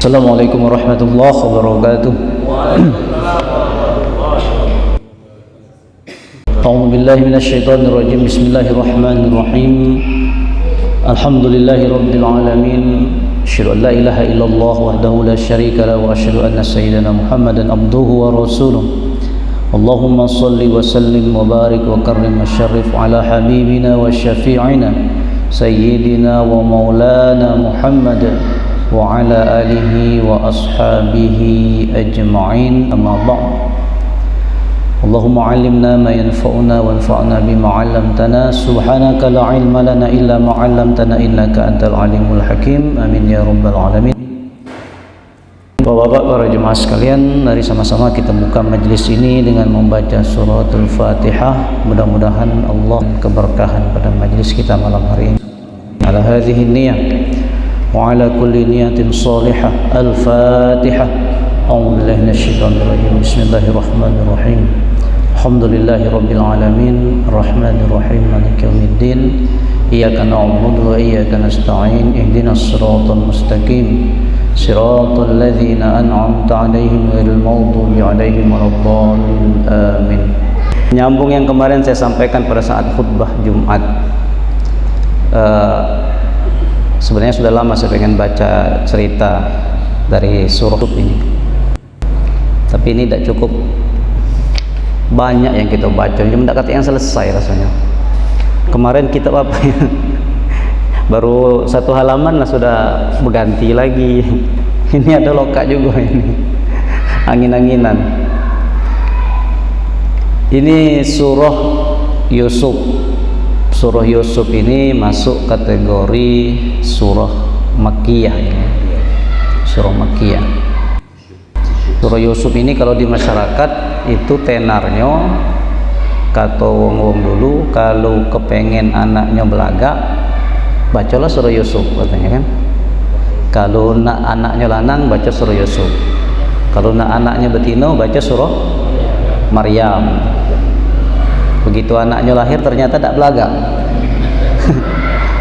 Assalamualaikum warahmatullahi wabarakatuh. A'udzu billahi minasyaitonir rajim. Bismillahirrahmanirrahim. Alhamdulillahi rabbil alamin. Asyhadu an la ilaha illallah wahdahu la syarika lahu wa asyhadu anna sayyidana Muhammadan abduhu wa rasuluh. Allahumma shalli wa sallim wa barik wa karrim wa syarrif ala habibina wa syafi'ina sayyidina wa maulana Muhammad wa ala alihi wa ashabihi ajma'in, amma ba'd. Allahumma 'allimna ma yanfa'una wanfa'na bima 'allamtana, subhanaka la 'ilma lana illa ma 'allamtana innaka antal alimul hakim. Amin ya rabbal alamin. Bapak-bapak, para jemaah sekalian, mari sama-sama kita buka majlis ini dengan membaca suratul Fatihah. Mudah-mudahan Allah keberkahan pada majlis kita malam hari ini. Ala hadhihi niyyah wa ala kulli niyatin salihah. Al-Fatihah. A'udzu billahi minasyaitonir rajim. Bismillahirrahmanirrahim. Alhamdulillahi rabbil alamin, arrahmanir rahim, maliki yaumiddin. Iyyaka na'budu wa iyyaka nasta'in. Ihdinas siratal mustaqim. Siratal ladzina an'amta 'alaihim ghairil maghdubi 'alaihim waladdallin. Amin. Nyambung yang kemarin saya sampaikan pada saat khutbah Jumat. Sebenarnya sudah lama saya pengen baca cerita dari surah ini, tapi ini tidak cukup banyak yang kita baca, cuma tidak kata yang selesai rasanya. Kemarin kitab apa ya? Baru satu halaman lah sudah berganti lagi. Ini ada loka juga ini, angin-anginan. Ini surah Yusuf. Surah Yusuf ini masuk kategori surah Makkiyah. Surah Makkiyah. Surah Yusuf ini kalau di masyarakat itu tenarnya, kata wong-wong dulu, kalau kepengen anaknya belaga, bacalah surah Yusuf katanya kan. Kalau nak anaknya lanang, baca surah Yusuf. Kalau nak anaknya betina, baca surah Maryam. Begitu anaknya lahir ternyata tak belaga.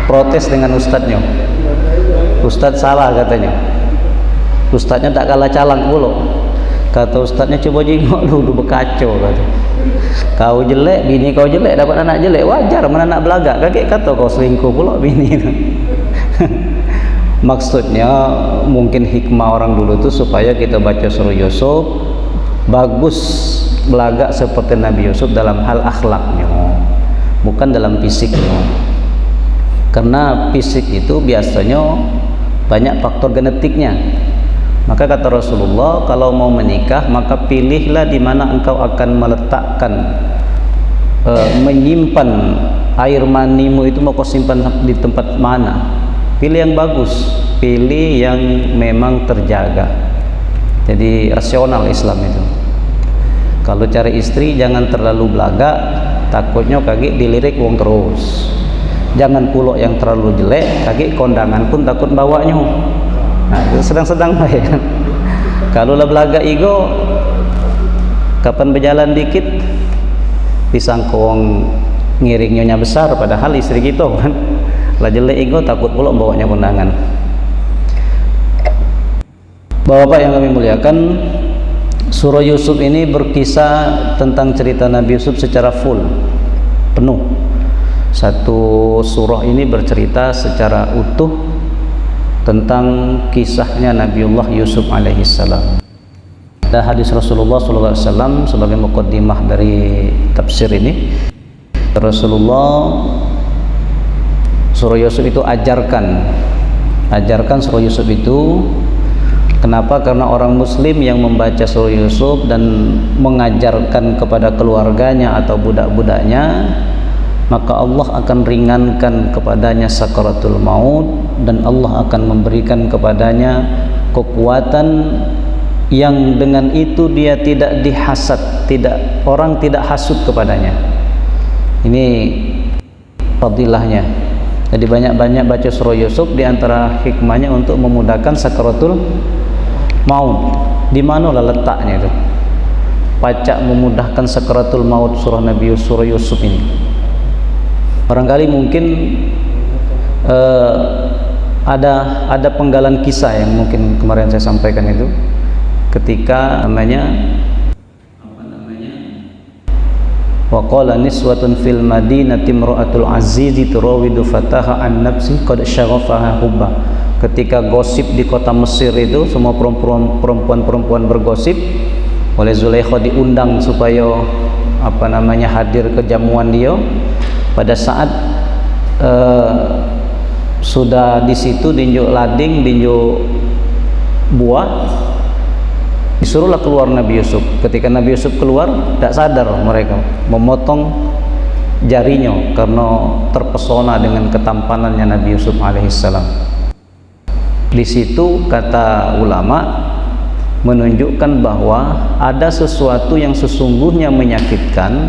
Protes dengan ustadznya. Ustadz salah katanya. Ustadznya tak kalah calang pula. Kata ustadznya, coba jengok dulu berkacau kata. Kau jelek, bini kau jelek, dapat anak jelek, wajar mana anak belaga. Kakek kata kau selingkuh pula bini. Maksudnya mungkin hikmah orang dulu itu supaya kita baca surah Yusuf bagus belagak seperti Nabi Yusuf dalam hal akhlaknya, bukan dalam fisiknya. Karena fisik itu biasanya banyak faktor genetiknya. Maka kata Rasulullah, kalau mau menikah maka pilihlah di mana engkau akan meletakkan menyimpan air manimu itu, mau kau simpan di tempat mana. Pilih yang bagus, pilih yang memang terjaga. Jadi rasional Islam itu. Kalau cari istri jangan terlalu belaga, takutnya kaki dilirik wong terus. Jangan pula yang terlalu jelek, kaki kondangan pun takut bawanya. Nah, itu sedang-sedang baik. Kalau lah belaga ego, kapan berjalan dikit disangka wong ngiring nyonya besar, padahal istri kita kan. Lah jelek ego takut pula bawanya kondangan. Bapak yang kami muliakan, surah Yusuf ini berkisah tentang cerita Nabi Yusuf secara full, penuh. Satu surah ini bercerita secara utuh tentang kisahnya Nabiullah Yusuf alaihissalam. Ada hadis Rasulullah SAW sebagai muqaddimah dari tafsir ini. Rasulullah surah Yusuf itu ajarkan surah Yusuf itu. Kenapa? Karena orang muslim yang membaca surah Yusuf dan mengajarkan kepada keluarganya atau budak-budaknya, maka Allah akan ringankan kepadanya sakaratul maut, dan Allah akan memberikan kepadanya kekuatan yang dengan itu dia tidak dihasad, orang tidak hasud kepadanya. Ini fadilahnya. Jadi banyak-banyak baca surah Yusuf, di antara hikmahnya untuk memudahkan sakaratul maut. Di manalah letaknya itu? Pacak memudahkan sakaratul maut surah Nabi surah Yusuf ini. Barangkali mungkin ada penggalan kisah yang mungkin kemarin saya sampaikan itu, ketika wa qala niswatun fil madinati imra'atul azizi turawidu fataha an nafsi qad syaghafaha hubba. Ketika gosip di kota Mesir itu, semua perempuan-perempuan bergosip, oleh Zulaikha diundang supaya hadir ke jamuan dia. Pada saat sudah di situ dinjuk lading, dinjuk buah, disuruhlah keluar Nabi Yusuf. Ketika Nabi Yusuf keluar, tidak sadar mereka memotong jarinya karena terpesona dengan ketampanannya Nabi Yusuf alaihissalam. Di situ kata ulama menunjukkan bahwa ada sesuatu yang sesungguhnya menyakitkan,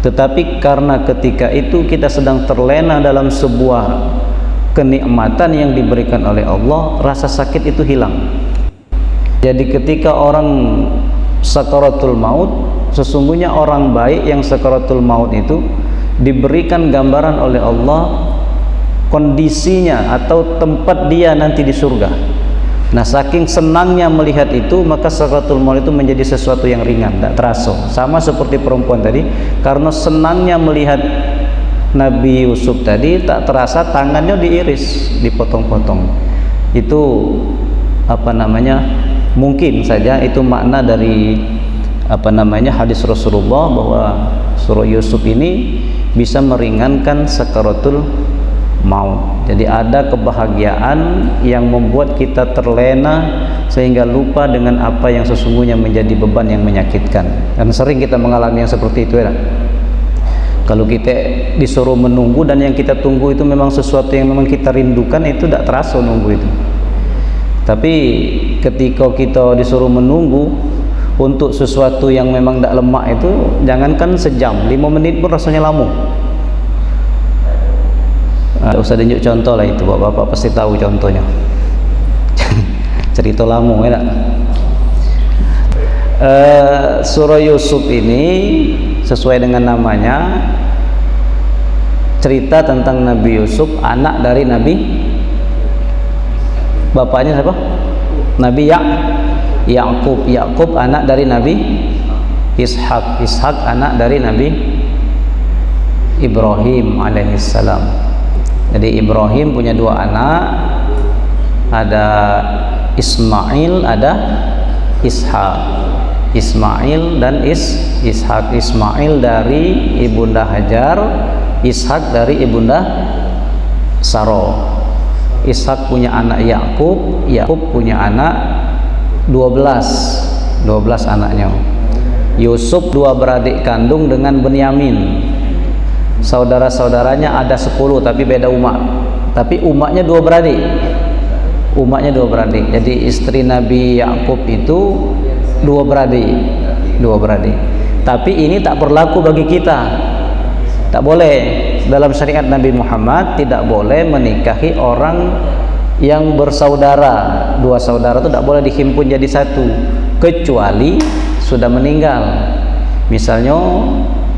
tetapi karena ketika itu kita sedang terlena dalam sebuah kenikmatan yang diberikan oleh Allah, rasa sakit itu hilang. Jadi ketika orang sakaratul maut, sesungguhnya orang baik yang sakaratul maut itu diberikan gambaran oleh Allah kondisinya atau tempat dia nanti di surga. Nah, saking senangnya melihat itu, maka sakaratul maut itu menjadi sesuatu yang ringan, tidak terasa. Sama seperti perempuan tadi, karena senangnya melihat Nabi Yusuf tadi, tak terasa tangannya diiris, dipotong-potong. Itu mungkin saja itu makna dari hadis Rasulullah bahwa surah Yusuf ini bisa meringankan sakaratul maut. Jadi ada kebahagiaan yang membuat kita terlena sehingga lupa dengan apa yang sesungguhnya menjadi beban yang menyakitkan. Dan sering kita mengalami yang seperti itu ya. Kalau kita disuruh menunggu dan yang kita tunggu itu memang sesuatu yang memang kita rindukan, itu tidak terasa nunggu itu. Tapi ketika kita disuruh menunggu untuk sesuatu yang memang tidak lemak itu, jangankan sejam, 5 menit pun rasanya lama. Usah tunjuk contoh lah itu, bapak pasti tahu contohnya. Cerita lama ya tak? Surah Yusuf ini sesuai dengan namanya, cerita tentang Nabi Yusuf, anak dari bapaknya siapa? Nabi Ya'qub. Ya'qub anak dari Nabi Ishak. Ishak anak dari Nabi Ibrahim alaihissalam. Jadi Ibrahim punya 2 anak, ada Ismail, ada Ishak. Ismail dan Ishak. Ismail dari ibunda Hajar, Ishak dari ibunda Sarah. Ishak punya anak Ya'qub, Ya'qub punya anak 12 anaknya. Yusuf 2 beradik kandung dengan Benyamin. Saudara-saudaranya ada 10 tapi beda umat. Tapi umatnya 2 beradik. Jadi istri Nabi Ya'qub itu 2 beradik. Tapi ini tak berlaku bagi kita. Tak boleh. Dalam syariat Nabi Muhammad tidak boleh menikahi orang yang bersaudara. 2 saudara itu tidak boleh dihimpun jadi satu, kecuali sudah meninggal. Misalnya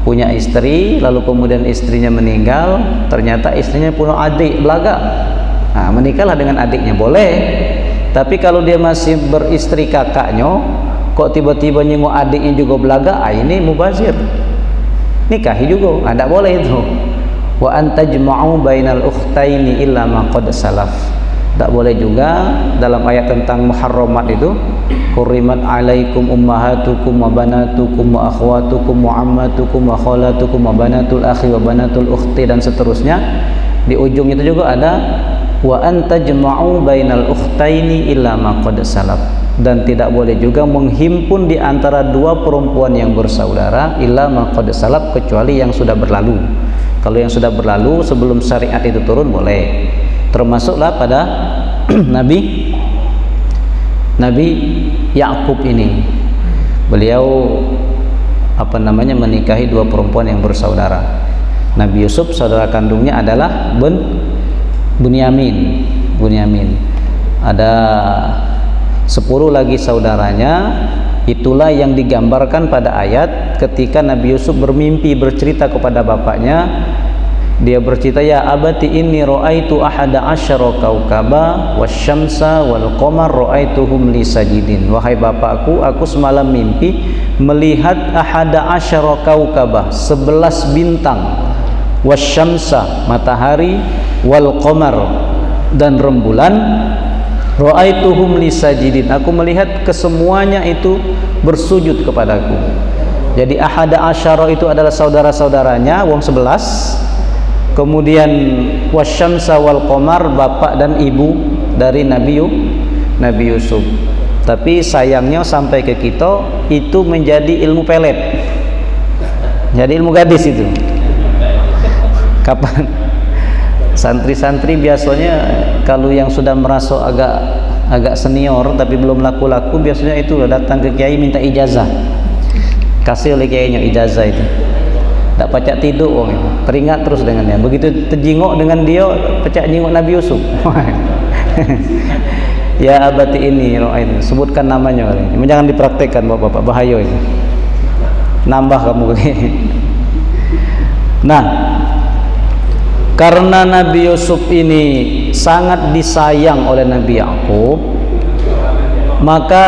punya istri, lalu kemudian istrinya meninggal, ternyata istrinya punya adik belaga, nah, menikahlah dengan adiknya, boleh. Tapi kalau dia masih beristri kakaknya, kok tiba-tiba nyengok adiknya juga belaga, ini mubazir, nikahi juga, tidak boleh itu. Wa antajma'u bainal ukhtaini illa ma qad salaf. Tak boleh juga dalam ayat tentang muharramat itu, hurrimat alaikum ummahatukum wa banatukum wa akhwatukum wa ammatukum wa khalatukum wa banatul akhi wa banatul ukhti dan seterusnya. Di ujung itu juga ada wa antajma'u bainal ukhtaini illa ma qad salaf. Dan tidak boleh juga menghimpun di antara 2 perempuan yang bersaudara illa ma qad salaf, kecuali yang sudah berlalu. Kalau yang sudah berlalu sebelum syariat itu turun boleh. Termasuklah pada Nabi Ya'qub ini. Beliau menikahi 2 perempuan yang bersaudara. Nabi Yusuf saudara kandungnya adalah Bunyamin. Ada 10 lagi saudaranya. Itulah yang digambarkan pada ayat ketika Nabi Yusuf bermimpi bercerita kepada bapaknya, Dia bercerita, ya abati inni ra'aitu ahada asyara kaukaba wasyamsa wal qamar ra'aituhum li sajidin. Wahai bapakku, aku semalam mimpi melihat ahada asyara kaukaba, 11 bintang, wasyamsa matahari, wal qamar dan rembulan, ra'aituhum li sajidin. Aku melihat kesemuanya itu bersujud kepadaku. Jadi ahada asyara itu adalah saudara-saudaranya, wong 11. Kemudian wasyamsa wal qamar, bapak dan ibu dari Nabi Yusuf. Tapi sayangnya sampai ke kita itu menjadi ilmu pelet. Jadi ilmu gadis itu. Kapan santri-santri biasanya kalau yang sudah merasa agak senior tapi belum laku-laku, biasanya itu datang ke kiai minta ijazah. Kasih oleh kiainya ijazah itu. Tak pacak tidur orang itu, teringat terus dengan dia. Begitu terjinguk dengan dia, pacak jinguk Nabi Yusuf. Ya abati ini, sebutkan namanya. Jangan dipraktekkan bapak-bapak, bahaya itu. Nambah kamu. Nah, karena Nabi Yusuf ini sangat disayang oleh Nabi Yakub, maka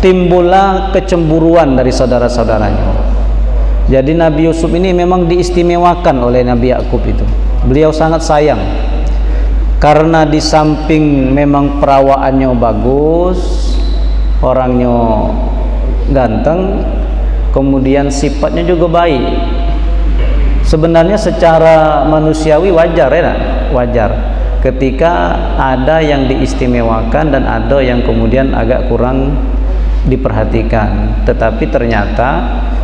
timbullah kecemburuan dari saudara-saudaranya. Jadi Nabi Yusuf ini memang diistimewakan oleh Nabi Yakub itu. Beliau sangat sayang karena di samping memang perawaannya bagus, orangnya ganteng, kemudian sifatnya juga baik. Sebenarnya secara manusiawi wajar ya, wajar ketika ada yang diistimewakan dan ada yang kemudian agak kurang diperhatikan. Tetapi ternyata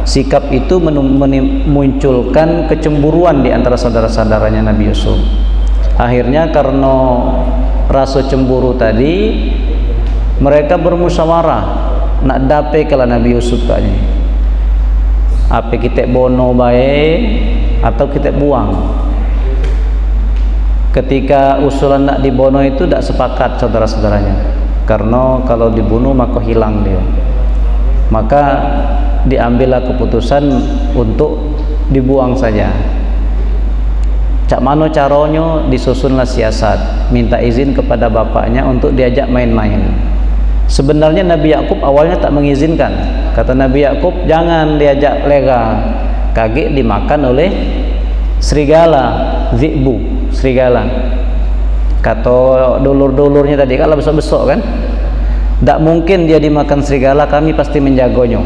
sikap itu memunculkan kecemburuan di antara saudara-saudaranya Nabi Yusuf. Akhirnya karena rasa cemburu tadi, mereka bermusyawarah nak dape kala Nabi Yusuf kayaknya. Apa kita bono baik atau kita buang? Ketika usulan nak dibono itu tidak sepakat saudara-saudaranya, karena kalau dibunuh maka hilang dia. Maka diambillah keputusan untuk dibuang saja. Cak mano caranya, disusunlah siasat, minta izin kepada bapaknya untuk diajak main-main. Sebenarnya Nabi Yakub awalnya tak mengizinkan. Kata Nabi Yakub, jangan diajak lega, kaget dimakan oleh serigala, zi'bu, serigala. Kata dulur-dulurnya tadi, kalau besok-besok kan, tak mungkin dia dimakan serigala, kami pasti menjaganya.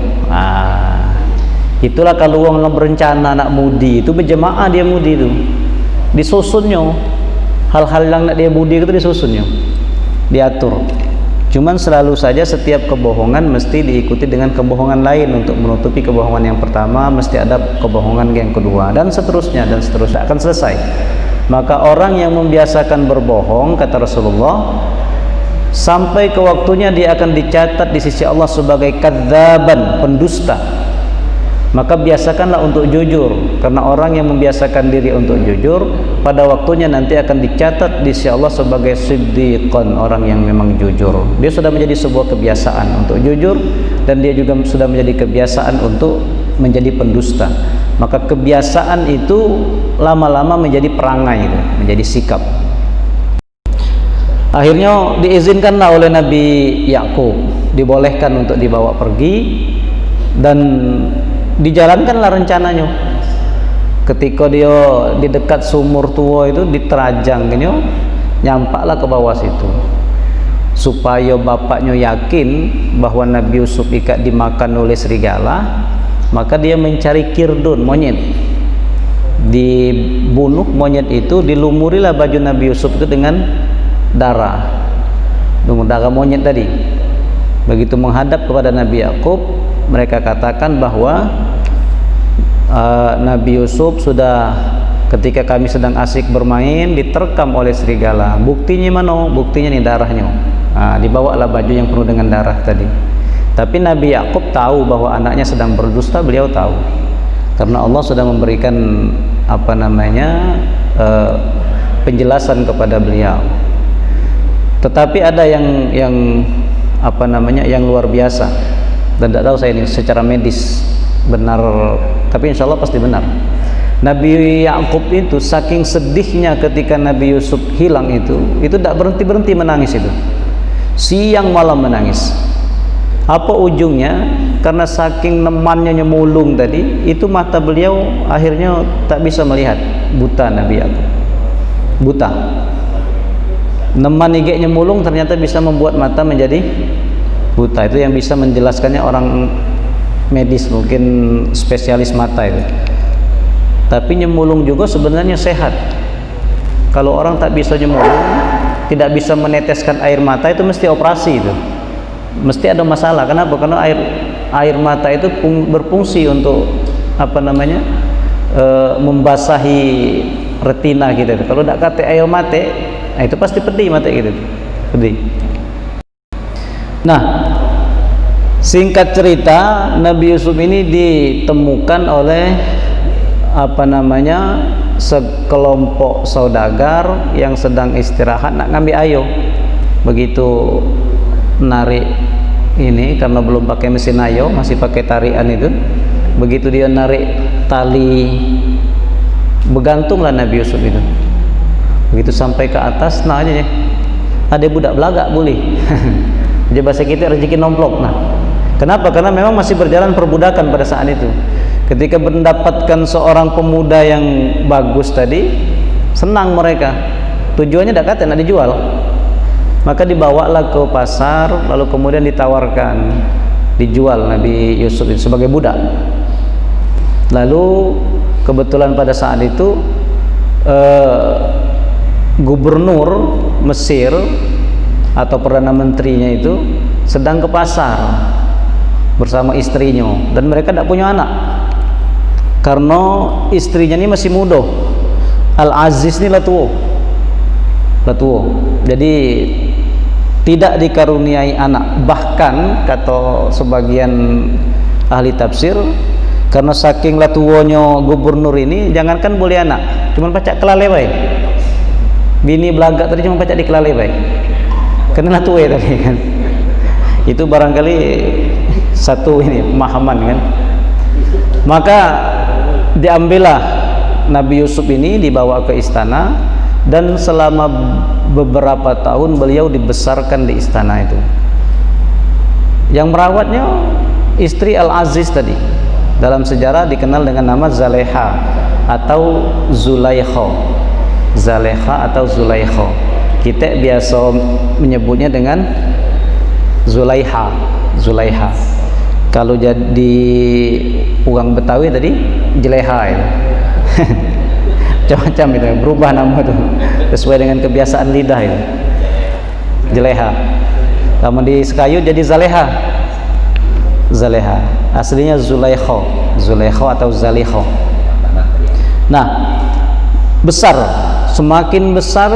Itulah kalau orang berencana nak mudi itu berjemaah, dia mudi itu disusunnya, hal-hal yang nak dia mudi itu disusunnya, diatur. Cuman selalu saja setiap kebohongan mesti diikuti dengan kebohongan lain untuk menutupi kebohongan yang pertama, mesti ada kebohongan yang kedua, dan seterusnya akan selesai. Maka orang yang membiasakan berbohong, kata Rasulullah, sampai ke waktunya dia akan dicatat di sisi Allah sebagai kadzaban, pendusta. Maka biasakanlah untuk jujur, karena orang yang membiasakan diri untuk jujur, pada waktunya nanti akan dicatat di sisi Allah sebagai siddiqan, orang yang memang jujur. Dia sudah menjadi sebuah kebiasaan untuk jujur, dan dia juga sudah menjadi kebiasaan untuk menjadi pendusta. Maka kebiasaan itu lama-lama menjadi perangai, menjadi sikap. Akhirnya diizinkanlah oleh Nabi Yakub, dibolehkan untuk dibawa pergi, dan dijalankanlah rencananya. Ketika dia di dekat sumur tua itu, diterajang gini, nyampaklah ke bawah situ, supaya bapaknya yakin bahwa Nabi Yusuf ikat dimakan oleh serigala. Maka dia mencari kirdun, monyet, dibunuh monyet itu, dilumurilah baju Nabi Yusuf itu dengan darah monyet tadi. Begitu menghadap kepada Nabi Yakub, mereka katakan bahwa Nabi Yusuf sudah, ketika kami sedang asik bermain, diterkam oleh serigala. Buktinya mana? Buktinya nih darahnya. Dibawalah baju yang penuh dengan darah tadi. Tapi Nabi Yakub tahu bahwa anaknya sedang berdusta, beliau tahu, karena Allah sudah memberikan penjelasan kepada beliau. Tetapi ada yang luar biasa, dan tidak tahu saya ini secara medis benar, tapi insya Allah pasti benar. Nabi Yakub itu saking sedihnya ketika Nabi Yusuf hilang itu tidak berhenti menangis itu. Siang malam menangis. Apa ujungnya? Karena saking nemannya nyemulung tadi, itu mata beliau akhirnya tak bisa melihat, buta Nabi Yakub. Buta. Neman igek nyemulung ternyata bisa membuat mata menjadi buta. Itu yang bisa menjelaskannya orang medis, mungkin spesialis mata itu. Tapi nyemulung juga sebenarnya sehat. Kalau orang tak bisa nyemulung, tidak bisa meneteskan air mata, itu mesti operasi itu. Mesti ada masalah. Kenapa? Karena air mata itu berfungsi untuk membasahi retina kita. Kalau tidak kate air mata, itu pasti pedih mata kita. Pedih. Nah, singkat cerita, Nabi Yusuf ini ditemukan oleh sekelompok saudagar yang sedang istirahat nak ngambil ayo. Begitu narik ini, karena belum pakai mesin ayo, masih pakai tarian itu. Begitu dia narik tali, begantunglah Nabi Yusuf itu. Begitu sampai ke atas, nah aja ya, ada budak belagak boleh. Jadi bahasa kita rezeki nomplok. Nah, kenapa? Karena memang masih berjalan perbudakan pada saat itu. Ketika mendapatkan seorang pemuda yang bagus tadi, senang mereka. Tujuannya tidak kata nak dijual. Maka dibawalah ke pasar, lalu kemudian ditawarkan, dijual Nabi Yusuf itu sebagai budak. Lalu kebetulan pada saat itu gubernur Mesir atau perdana menterinya itu sedang ke pasar bersama istrinya, dan mereka tidak punya anak karena istrinya ini masih muda. Al-Aziz ini lah tua, jadi tidak dikaruniai anak. Bahkan kata sebagian ahli tafsir, karena saking latuonya gubernur ini, jangankan boleh anak, cuma pacak kelale baik. Bini belagak tadi cuma pacak dikelale baik, karena latuwe tadi kan. Itu barangkali satu ini pemahaman kan. Maka diambillah Nabi Yusuf ini, dibawa ke istana, dan selama beberapa tahun beliau dibesarkan di istana itu. Yang merawatnya istri Al-Aziz tadi, dalam sejarah dikenal dengan nama Zaleha atau Zulaikha. Zaleha atau Zulaikha. Kita biasa menyebutnya dengan Zulaiha. Zulaiha. Kalau jadi orang Betawi tadi Jeleha itu. Macam-macam itu, berubah nama itu sesuai dengan kebiasaan lidah itu. Jeleha. Lama di Sekayu jadi Zaleha. Zaleha. Aslinya Zulaikha. Zulaikha atau Zalikha. Nah, besar, semakin besar,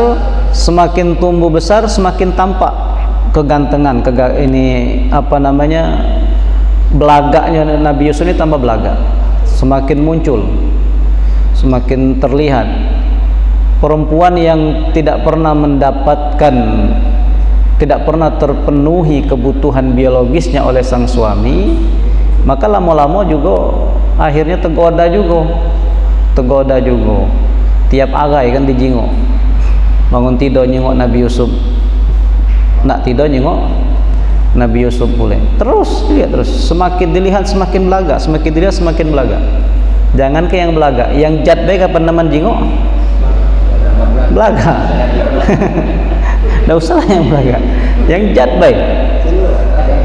semakin tumbuh besar, semakin tampak kegantengan, belagaknya Nabi Yusuf ini tambah belagak, semakin muncul, semakin terlihat. Perempuan yang tidak pernah mendapatkan, tidak pernah terpenuhi kebutuhan biologisnya oleh sang suami, maka lama-lama juga akhirnya tergoda juga. Tiap agai kan dijingok, bangun tidur nyengok Nabi Yusuf, nak tidur nyengok Nabi Yusuf boleh. Terus lihat, terus semakin dilihat semakin belaga, semakin dilihat semakin belaga. Jangan ke yang belaga, yang jat baik apa naman jingok belaga. Tidak usah yang belaga, yang jat baik.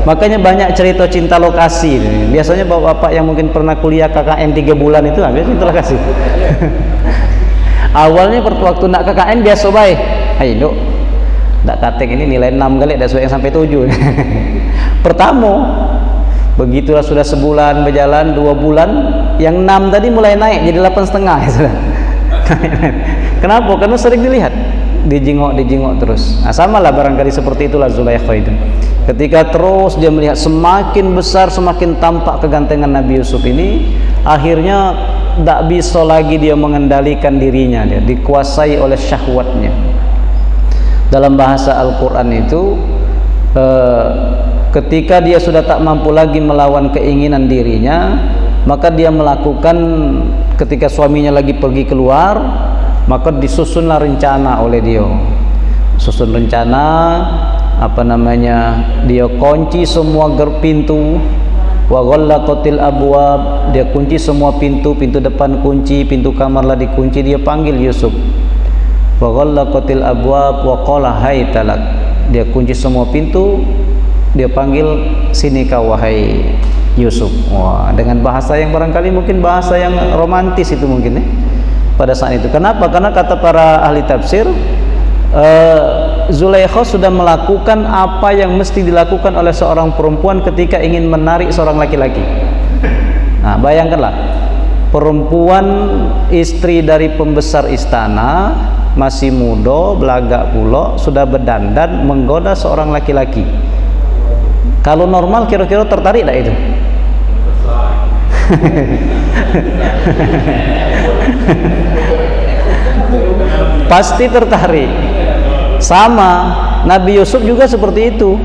Makanya banyak cerita cinta lokasi. Biasanya bapak-bapak yang mungkin pernah kuliah KKN 3 bulan itu biasanya cinta lokasi. Awalnya waktu nak KKN biasa baik. Ayo dok, tak kating ini nilai 6 kali, tak sesuai yang sampai 7. Pertama, begitulah sudah sebulan berjalan, 2 bulan, yang 6 tadi mulai naik jadi 8,5 ya sudah. Kenapa? Karena sering dilihat, dijingok terus. Nah, samalah barangkali seperti itulah Zulaikha itu. Ketika terus dia melihat semakin besar, semakin tampak kegantengan Nabi Yusuf ini, akhirnya tak bisa lagi dia mengendalikan dirinya, dia dikuasai oleh syahwatnya. Dalam bahasa Al-Quran itu, ketika dia sudah tak mampu lagi melawan keinginan dirinya, maka dia melakukan ketika suaminya lagi pergi keluar, maka disusunlah rencana oleh dia. Susun rencana dia kunci semua pintu, wa ghallaqatil abwab, dia kunci semua pintu depan kunci, pintu kamar lah dikunci, dia panggil Yusuf, wa ghallaqatil abwab wa qala hai talak, dia kunci semua pintu, dia panggil sini kau wahai Yusuf. Wah, dengan bahasa yang barangkali mungkin bahasa yang romantis itu mungkin pada saat itu. Kenapa? Karena kata para ahli tafsir, Zulaikha sudah melakukan apa yang mesti dilakukan oleh seorang perempuan ketika ingin menarik seorang laki-laki. Nah, bayangkanlah, perempuan istri dari pembesar istana, masih muda, belagak pula, sudah berdandan menggoda seorang laki-laki. Kalau normal kira-kira tertarik tak itu? Pasti tertarik. Sama Nabi Yusuf juga seperti itu.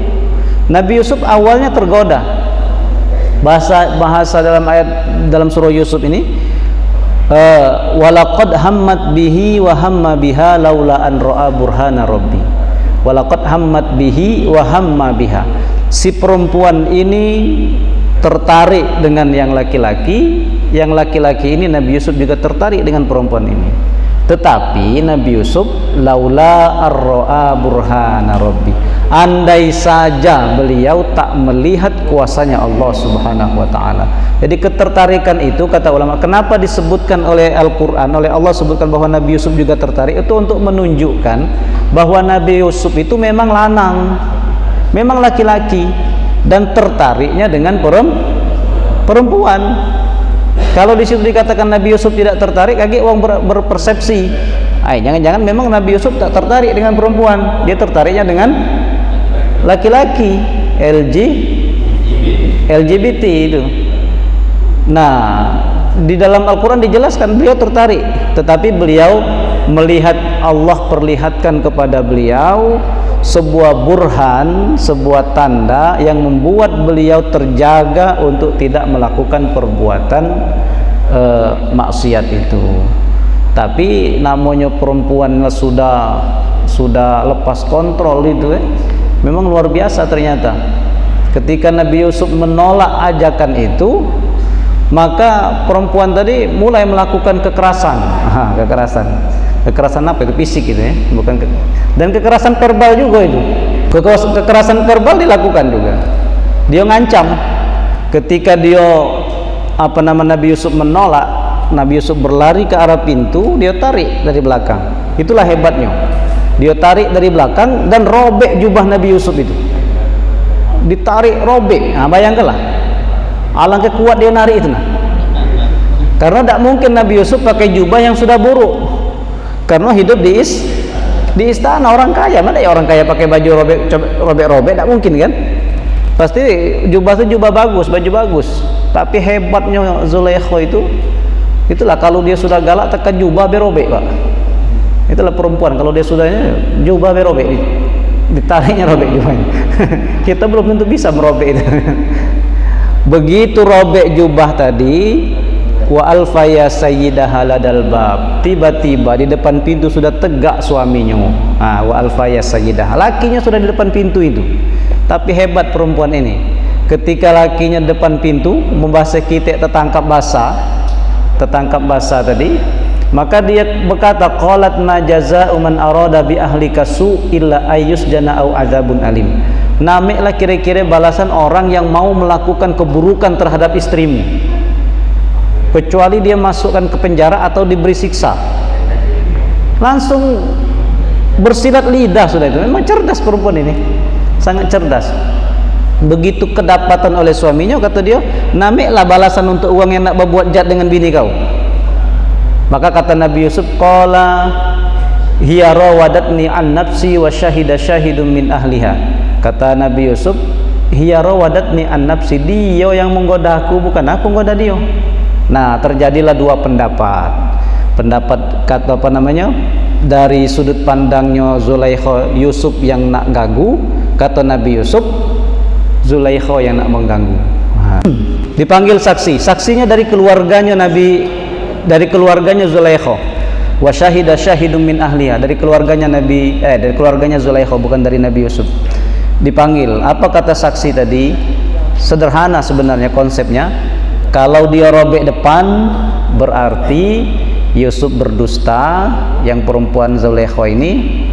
Nabi Yusuf awalnya tergoda. Bahasa dalam surah Yusuf ini, walaqad hammat bihi wa hamma biha laula an ra'a burhana rabbi. Walaqad hammat bihi wa hamma biha. Si perempuan ini tertarik dengan yang laki-laki, yang laki-laki ini Nabi Yusuf juga tertarik dengan perempuan ini. Tetapi Nabi Yusuf laula ar-ra'a burhana rabbi, andai saja beliau tak melihat kuasanya Allah Subhanahu wa taala. Jadi ketertarikan itu, kata ulama, kenapa disebutkan oleh Al-Qur'an, oleh Allah sebutkan bahwa Nabi Yusuf juga tertarik, itu untuk menunjukkan bahwa Nabi Yusuf itu memang lanang, memang laki-laki, dan tertariknya dengan perempuan. Kalau di situ dikatakan Nabi Yusuf tidak tertarik, lagi orang berpersepsi, jangan-jangan memang Nabi Yusuf tak tertarik dengan perempuan, dia tertariknya dengan laki-laki, LGBT itu. Nah, di dalam Al-Quran dijelaskan beliau tertarik, tetapi beliau melihat Allah perlihatkan kepada beliau sebuah burhan, sebuah tanda yang membuat beliau terjaga untuk tidak melakukan perbuatan maksiat itu. Tapi namanya perempuan sudah lepas kontrol itu, memang luar biasa ternyata. Ketika Nabi Yusuf menolak ajakan itu, maka perempuan tadi mulai melakukan kekerasan. Kekerasan apa itu? Fisik itu bukan dan kekerasan verbal juga itu. Kekerasan verbal dilakukan juga. Dia ngancam ketika Nabi Yusuf menolak, Nabi Yusuf berlari ke arah pintu, dia tarik dari belakang. Itulah hebatnya. Dia tarik dari belakang dan robek jubah Nabi Yusuf itu. Ditarik, robek. Nah, bayangkanlah. Alangkah kuat dia narik itu. Karena tidak mungkin Nabi Yusuf pakai jubah yang sudah buruk. Karena hidup di istana orang kaya, mana ya orang kaya pakai baju robek-robek, tidak mungkin kan? Pasti jubah itu jubah bagus, baju bagus. Tapi hebatnya Zulaikha itulah kalau dia sudah galak tekan jubah berobek, Pak. Itulah perempuan, kalau dia sudahnya jubah berobek, ditariknya robek jubahnya. Kita belum tentu bisa merobek itu. Begitu robek jubah tadi, wa alfaya sayyidaha ladal bab, tiba-tiba di depan pintu sudah tegak suaminya. Wa alfaya sayyidaha, lakinya sudah di depan pintu itu. Tapi hebat perempuan ini, ketika lakinya depan pintu membasuh kitek tertangkap basah tadi, maka dia berkata, qalat ma jazaa'u man arada bi ahlika su illa ayyusjana au adzabun alim. Namiklah kira-kira balasan orang yang mau melakukan keburukan terhadap istrimu, kecuali dia masukkan ke penjara atau diberi siksa. Langsung bersilat lidah sudah itu. Memang cerdas perempuan ini, sangat cerdas. Begitu kedapatan oleh suaminya, kata dia, namiklah balasan untuk uang yang nak berbuat jahat dengan bini kau. Maka kata Nabi Yusuf, qala hiya rawadatni an nafsi wa syahida syahidun min ahliha. Kata Nabi Yusuf, hiya rawadatni an nafsi, dia yang menggoda aku, bukan aku menggoda dia. Nah, terjadilah dua pendapat. Kata dari sudut pandangnya Zulaikha, Yusuf yang nak gagu, kata Nabi Yusuf, Zulaikha yang nak mengganggu. Dipanggil saksi, saksinya dari keluarganya Nabi, dari keluarganya Zulaikha. Wa syahida syahidum min ahliha, dari keluarganya Nabi, dari keluarganya Zulaikha, bukan dari Nabi Yusuf. Dipanggil. Apa kata saksi tadi? Sederhana sebenarnya konsepnya. Kalau dia robek depan berarti Yusuf berdusta, yang perempuan Zulaikha ini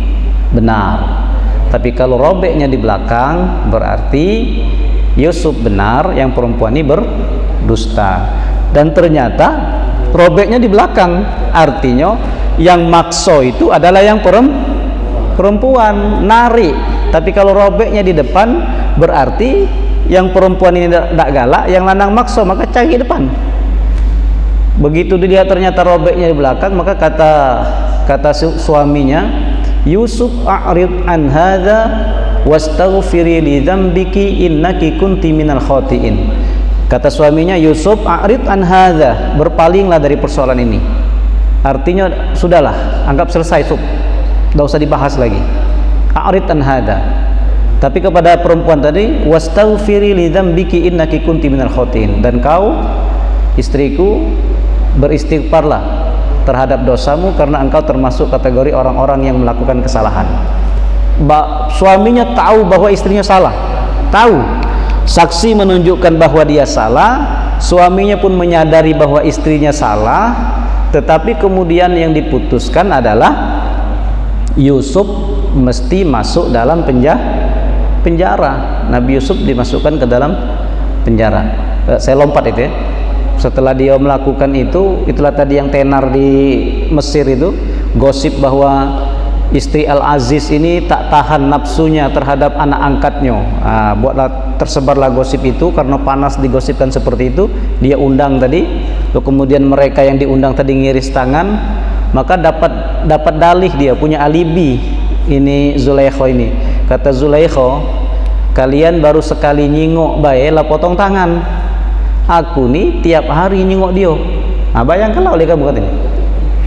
benar. Tapi kalau robeknya di belakang berarti Yusuf benar, yang perempuan ini berdusta. Dan ternyata robeknya di belakang, artinya yang makso itu adalah yang perempuan narik. Tapi kalau robeknya di depan berarti yang perempuan ini tidak galak, yang lanang makso, maka cari depan. Begitu dilihat ternyata robeknya di belakang, maka kata suaminya, Yusuf a'rid an hadza wastaghfiri li dzambiki innaki kunti minal khati'in. Kata suaminya, Yusuf a'rid an hadza, berpalinglah dari persoalan ini. Artinya sudahlah, anggap selesai, tidak usah dibahas lagi. A'rid an hadza. Tapi kepada perempuan tadi, wastaghfiri li dzambiki innaki kunti minal khati'in, dan kau istriku beristighfarlah terhadap dosamu karena engkau termasuk kategori orang-orang yang melakukan kesalahan. Suaminya tahu bahwa istrinya salah, tahu, saksi menunjukkan bahwa dia salah, suaminya pun menyadari bahwa istrinya salah, tetapi kemudian yang diputuskan adalah Yusuf mesti masuk dalam penjara. Nabi Yusuf dimasukkan ke dalam penjara. Saya lompat itu ya. Setelah dia melakukan itu, itulah tadi yang tenar di Mesir itu, gosip bahwa istri Al-Aziz ini tak tahan nafsunya terhadap anak angkatnya. Tersebarlah gosip itu, karena panas digosipkan seperti itu. Dia undang tadi, lalu kemudian mereka yang diundang tadi ngiris tangan, maka dapat dalih, dia punya alibi. Ini Zulaikha ini, kata Zulaikha, kalian baru sekali nyingok bae lah potong tangan. Aku nih tiap hari nyingok dia. Bayangkanlah oleh kamu katanya,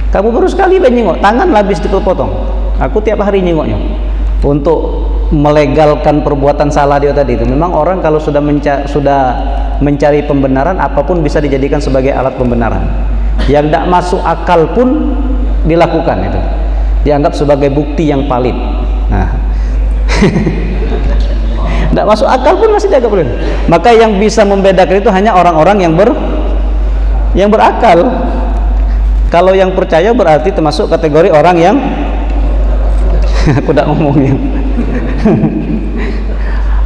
kamu baru sekali nyingok, tangan habis dipotong. Aku tiap hari nyingoknya. Untuk melegalkan perbuatan salah dia tadi itu. Memang orang kalau sudah mencari pembenaran, apapun bisa dijadikan sebagai alat pembenaran. Yang tidak masuk akal pun dilakukan, itu dianggap sebagai bukti yang valid. Tidak masuk akal pun masih dianggap valid. Maka yang bisa membedakan itu hanya orang-orang yang berakal. Kalau yang percaya berarti termasuk kategori orang yang aku tidak ngomongnya.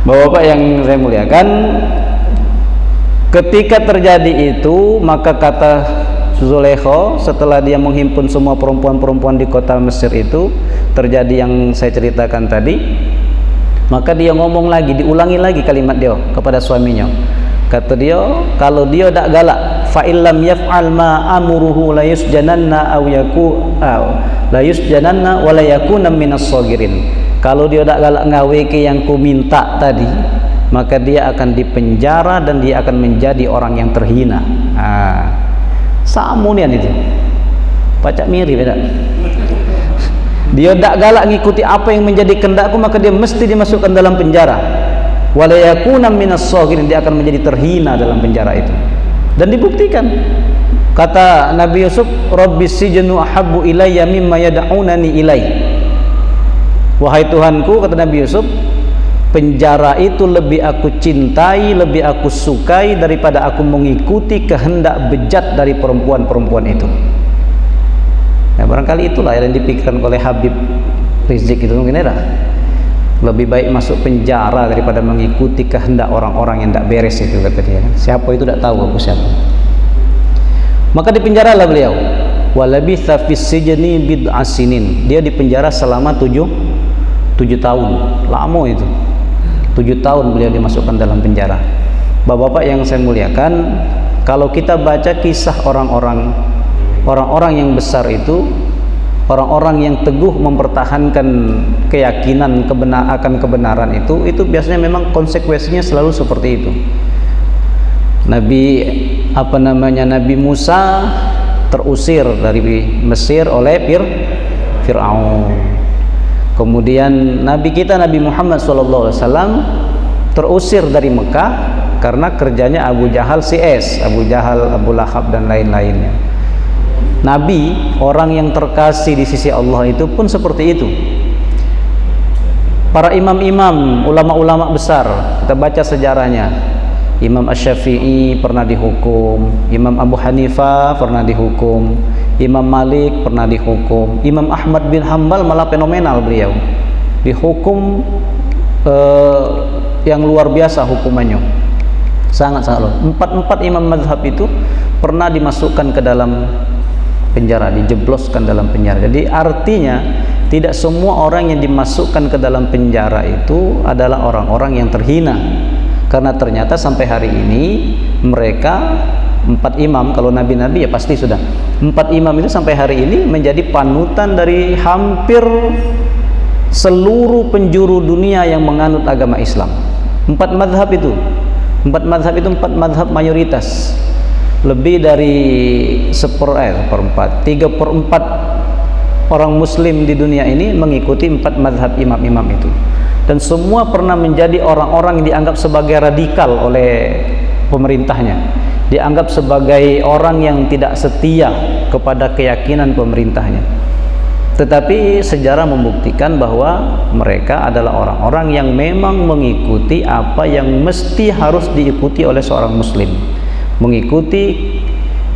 Bapak-bapak yang saya muliakan, ketika terjadi itu, maka kata Zulaikha, setelah dia menghimpun semua perempuan-perempuan di kota Mesir itu, terjadi yang saya ceritakan tadi, maka dia ngomong lagi, diulangi lagi kalimat dia kepada suaminya. Kata dia, kalau dia tak galak, fa illam yaf'al ma amuruhu la yusjananna aw la yusjananna wa la yakuna minas sagirin. Kalau dia tak galak ngawe ke yang ku minta tadi, maka dia akan dipenjara dan dia akan menjadi orang yang terhina. Samunian itu. Pacak mirip beda. Dia tak galak ngikuti apa yang menjadi kehendakku, maka dia mesti dimasukkan dalam penjara. Wa la yakuna minas sagirin, dia akan menjadi terhina dalam penjara itu. Dan dibuktikan. Kata Nabi Yusuf, Rabbis sijnu ahabbu ilayya mimma yad'unani ilai. Wahai Tuhanku, kata Nabi Yusuf, penjara itu lebih aku cintai, lebih aku sukai daripada aku mengikuti kehendak bejat dari perempuan-perempuan itu. Nah, barangkali itulah yang dipikirkan oleh Habib Rizik itu, mungkin ada. Lebih baik masuk penjara daripada mengikuti kehendak orang-orang yang tidak beres itu, kata dia. Siapa itu tidak tahu aku siapa. Maka dipenjaralah beliau. Walabitha fis sijni bid'a sinin. Dia dipenjara selama 7 tahun. Lama itu. 7 tahun beliau dimasukkan dalam penjara. Bapak-bapak yang saya muliakan, kalau kita baca kisah orang-orang yang besar itu, orang-orang yang teguh mempertahankan keyakinan akan kebenaran itu biasanya memang konsekuensinya selalu seperti itu. Nabi Musa terusir dari Mesir oleh Fir'aun. Kemudian Nabi kita Nabi Muhammad SAW terusir dari Mekah karena kerjanya Abu Jahal CS, Abu Jahal, Abu Lahab dan lain-lainnya. Nabi, orang yang terkasih di sisi Allah itu pun seperti itu. Para imam-imam, ulama-ulama besar, kita baca sejarahnya. Imam Asy-Syafi'i pernah dihukum, Imam Abu Hanifah pernah dihukum, Imam Malik pernah dihukum, Imam Ahmad bin Hanbal malah fenomenal beliau. Dihukum yang luar biasa hukumannya. Sangat-sangat luar. Empat imam mazhab itu pernah dimasukkan ke dalam penjara, dijebloskan dalam penjara. Jadi artinya tidak semua orang yang dimasukkan ke dalam penjara itu adalah orang-orang yang terhina. Karena ternyata sampai hari ini mereka 4 imam, kalau nabi-nabi ya pasti sudah 4 imam itu sampai hari ini menjadi panutan dari hampir seluruh penjuru dunia yang menganut agama Islam. 4 mazhab itu 4 mazhab mayoritas. Lebih dari 3/4 orang muslim di dunia ini mengikuti 4 mazhab imam-imam itu. Dan semua pernah menjadi orang-orang yang dianggap sebagai radikal oleh pemerintahnya, dianggap sebagai orang yang tidak setia kepada keyakinan pemerintahnya. Tetapi sejarah membuktikan bahwa mereka adalah orang-orang yang memang mengikuti apa yang mesti harus diikuti oleh seorang muslim, mengikuti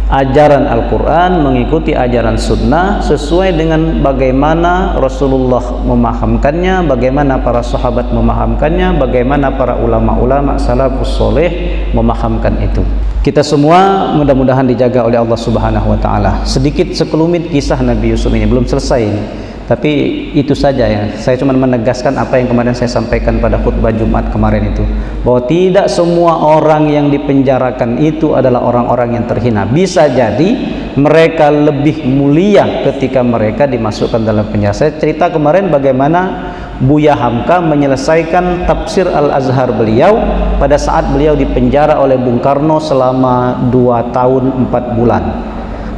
ajaran Al-Quran, mengikuti ajaran sunnah sesuai dengan bagaimana Rasulullah memahamkannya, bagaimana para sahabat memahamkannya, bagaimana para ulama-ulama salafus soleh memahamkan itu. Kita semua mudah-mudahan dijaga oleh Allah Subhanahu wa taala. Sedikit sekelumit kisah Nabi Yusuf ini, belum selesai ini. Tapi itu saja ya. Saya cuma menegaskan apa yang kemarin saya sampaikan pada khutbah Jumat kemarin itu, bahwa tidak semua orang yang dipenjarakan itu adalah orang-orang yang terhina. Bisa jadi mereka lebih mulia ketika mereka dimasukkan dalam penjara. Saya cerita kemarin bagaimana Buya Hamka menyelesaikan tafsir Al-Azhar beliau pada saat beliau dipenjara oleh Bung Karno selama 2 tahun 4 bulan.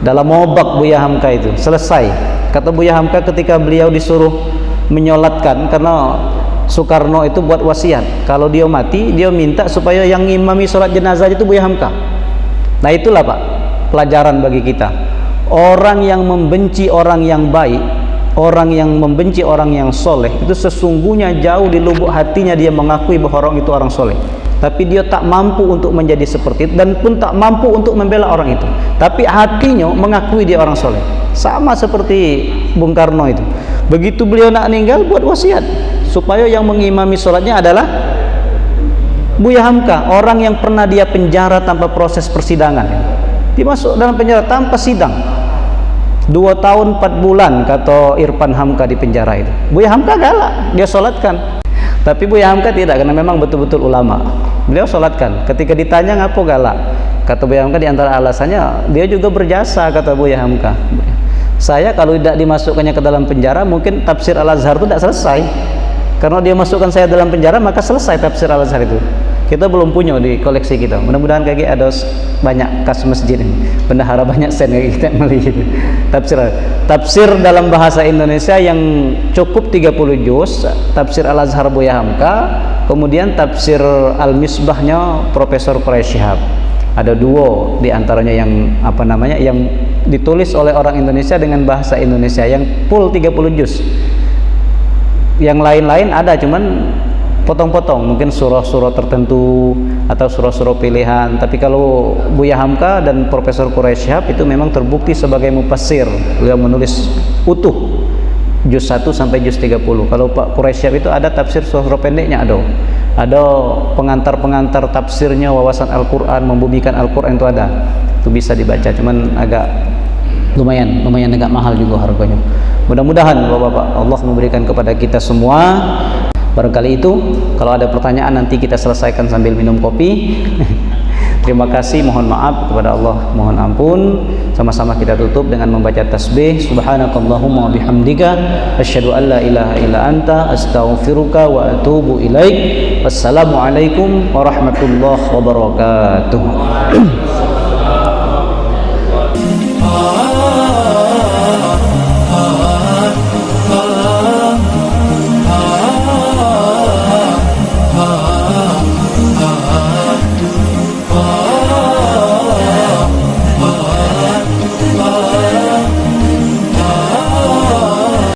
Dalam mobak Buya Hamka itu selesai. Kata Buya Hamka ketika beliau disuruh menyolatkan, karena Soekarno itu buat wasiat, kalau dia mati dia minta supaya yang ngimami sholat jenazah itu Buya Hamka. Nah itulah Pak pelajaran bagi kita. Orang yang membenci orang yang baik, orang yang membenci orang yang soleh, itu sesungguhnya jauh di lubuk hatinya dia mengakui bahwa orang itu orang soleh, tapi dia tak mampu untuk menjadi seperti itu dan pun tak mampu untuk membela orang itu, tapi hatinya mengakui dia orang soleh. Sama seperti Bung Karno itu, begitu beliau nak meninggal buat wasiat supaya yang mengimami sholatnya adalah Buya Hamka, orang yang pernah dia penjara tanpa proses persidangan, dimasuk dalam penjara tanpa sidang 2 tahun 4 bulan kata Irfan Hamka di penjara itu. Buya Hamka galak, dia sholatkan. Tapi Buya Hamka tidak, karena memang betul-betul ulama. Beliau sholatkan. Ketika ditanya ngapo galak, kata Buya Hamka, di antara alasannya dia juga berjasa, kata Buya Hamka. Saya kalau tidak dimasukkannya ke dalam penjara, mungkin tafsir Al-Azhar itu tidak selesai. Karena dia masukkan saya dalam penjara, maka selesai tafsir Al-Azhar itu. Kita belum punya di koleksi kita. Mudah-mudahan kayak ada banyak kas masjid ini, bendahara banyak sen kayak kita melihat tafsir dalam bahasa Indonesia yang cukup 30 juz, tafsir Al-Azhar Buya Hamka, kemudian tafsir Al-Misbahnya Profesor Quraish Shihab. Ada 2 di antaranya yang yang ditulis oleh orang Indonesia dengan bahasa Indonesia yang full 30 juz. Yang lain-lain ada cuman potong-potong, mungkin surah-surah tertentu atau surah-surah pilihan. Tapi kalau Buya Hamka dan Profesor Quraish Shihab itu memang terbukti sebagai mufassir. Beliau menulis utuh juz 1 sampai juz 30. Kalau Pak Quraish Shihab itu ada tafsir surah pendeknya, ada pengantar-pengantar tafsirnya, wawasan Al-Quran, membumikan Al-Quran itu ada. Itu bisa dibaca, cuman agak lumayan agak mahal juga harganya. Mudah-mudahan Bapak-bapak Allah memberikan kepada kita semua. Barangkali itu, kalau ada pertanyaan nanti kita selesaikan sambil minum kopi. Terima kasih, mohon maaf kepada Allah, mohon ampun. Sama-sama kita tutup dengan membaca tasbih. Subhanakallahumma wa bihamdika asyhadu an la ilaha illa anta astaghfiruka wa atubu ilaik. Wassalamualaikum warahmatullahi wabarakatuh.